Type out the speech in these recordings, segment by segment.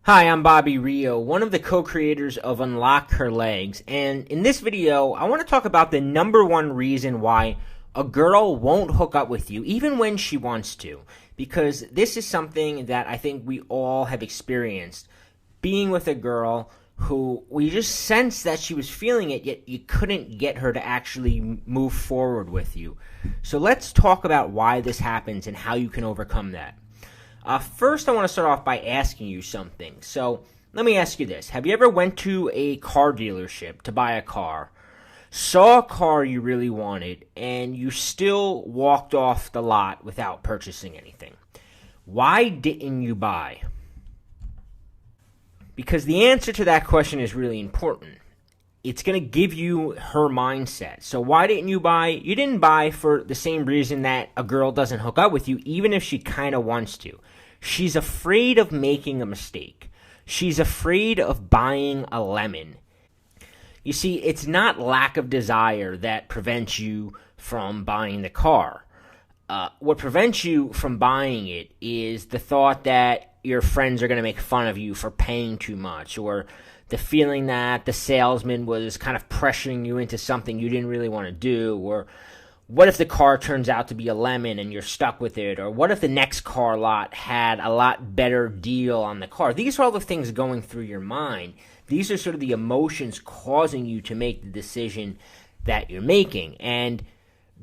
Hi, I'm Bobby Rio, one of the co-creators of Unlock Her Legs, and in this video, I want to talk about the number one reason why a girl won't hook up with you, even when she wants to, because this is something that I think we all have experienced, being with a girl who we just sensed that she was feeling it, yet you couldn't get her to actually move forward with you. So let's talk about why this happens and how you can overcome that. First, I want to start off by asking you something. So, let me ask you this. Have you ever went to a car dealership to buy a car, saw a car you really wanted, and you still walked off the lot without purchasing anything? Why didn't you buy? Because the answer to that question is really important. It's going to give you her mindset. So why didn't you buy? You didn't buy for the same reason that a girl doesn't hook up with you, even if she kind of wants to. She's afraid of making a mistake. She's afraid of buying a lemon. You see, it's not lack of desire that prevents you from buying the car. What prevents you from buying it is the thought that your friends are going to make fun of you for paying too much, or the feeling that the salesman was kind of pressuring you into something you didn't really want to do, or what if the car turns out to be a lemon and you're stuck with it, or what if the next car lot had a lot better deal on the car? These are all the things going through your mind. These are sort of the emotions causing you to make the decision that you're making. And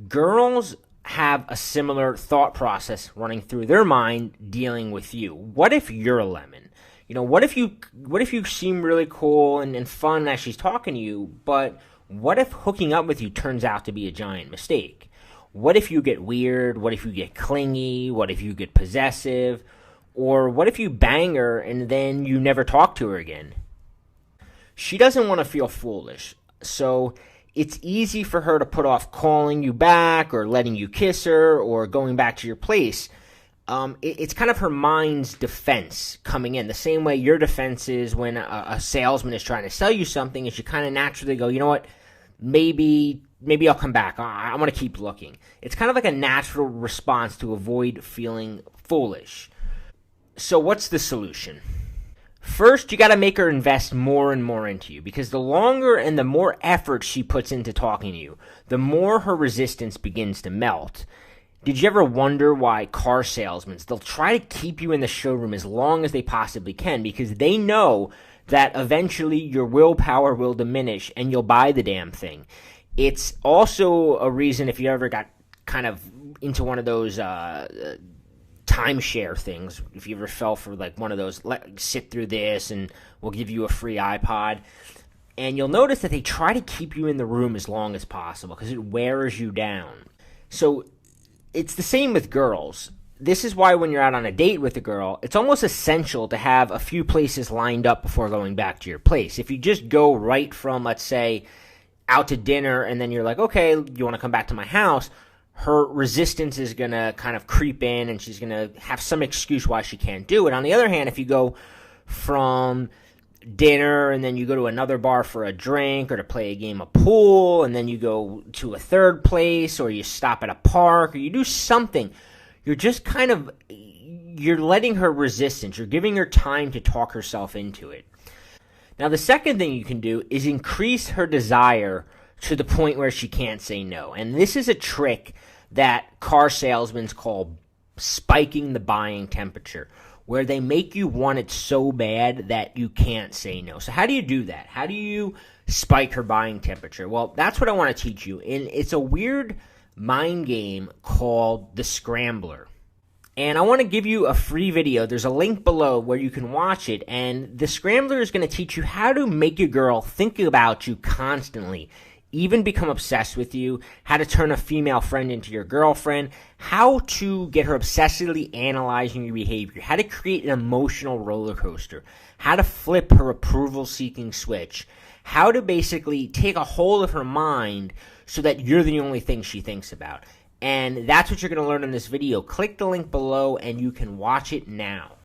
girls have a similar thought process running through their mind dealing with you. What if you're a lemon? You know, what if you seem really cool and fun as she's talking to you, but what if hooking up with you turns out to be a giant mistake? What if you get weird? What if you get clingy? What if you get possessive? Or what if you bang her and then you never talk to her again? She doesn't want to feel foolish, so it's easy for her to put off calling you back or letting you kiss her or going back to your place. It's kind of her mind's defense coming in. The same way your defense is when a salesman is trying to sell you something, is you kind of naturally go, you know what, maybe I'll come back. I'm going to keep looking. It's kind of like a natural response to avoid feeling foolish. So what's the solution? First, you got to make her invest more and more into you, because the longer and the more effort she puts into talking to you, the more her resistance begins to melt. Did you ever wonder why car salesmen, they'll try to keep you in the showroom as long as they possibly can, because they know that eventually your willpower will diminish and you'll buy the damn thing. It's also a reason, if you ever got kind of into one of those timeshare things, if you ever fell for like one of those, sit through this and we'll give you a free iPod, and you'll notice that they try to keep you in the room as long as possible because it wears you down. So it's the same with girls. This is why when you're out on a date with a girl, it's almost essential to have a few places lined up before going back to your place. If you just go right from, let's say, out to dinner and then you're like, okay, you want to come back to my house, her resistance is going to kind of creep in and she's going to have some excuse why she can't do it. On the other hand, if you go from dinner and then you go to another bar for a drink or to play a game of pool, and then you go to a third place, or you stop at a park, or you do something, you're just kind of, you're letting her resistance, you're giving her time to talk herself into it. Now the second thing you can do is increase her desire to the point where she can't say no. And this is a trick that car salesmen call spiking the buying temperature, where they make you want it so bad that you can't say no. So how do you do that? How do you spike her buying temperature? Well, that's what I want to teach you. And it's a weird mind game called the Scrambler. And I want to give you a free video. There's a link below where you can watch it. And the Scrambler is going to teach you how to make your girl think about you constantly, even become obsessed with you, how to turn a female friend into your girlfriend, how to get her obsessively analyzing your behavior, how to create an emotional roller coaster, how to flip her approval-seeking switch, how to basically take a hold of her mind so that you're the only thing she thinks about. And that's what you're going to learn in this video. Click the link below and you can watch it now.